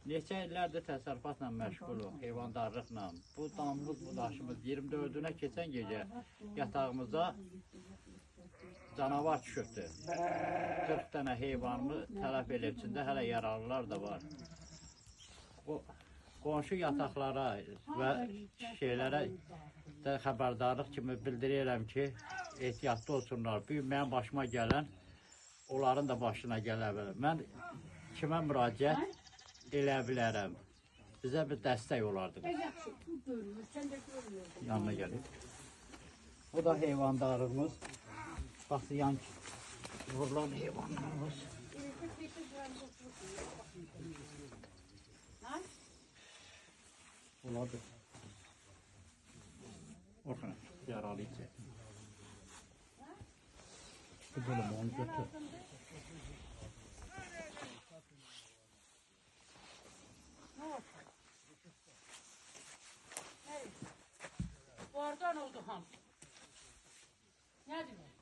Neçə illərdir təsərrüfatla məşğuluq, heyvandarlıqla. Bu damımız, bu daşımız 24-ünə keçən gecə yatağımıza canavar düşübdür. 40 dənə heyvanımı tələf edib, içində hələ yaralılar da var. Qonşu yataqlara və şeylərə də xəbərdarlıq kimi bildirirəm ki, ehtiyatlı olsunlar. Bu mənim başıma gələn, onların da başına gələ bilər. Mən kimə müraciət elə bilərəm. Bizə bir dəstək olardı. Yanına gəlib. Bu da heyvandarlığımız. Bax, yan vurulan heyvanlarımız. Oladır. Orxana, yaralı içək. Bu bölümü onu götür. Oradan oldu ham. Ne demek?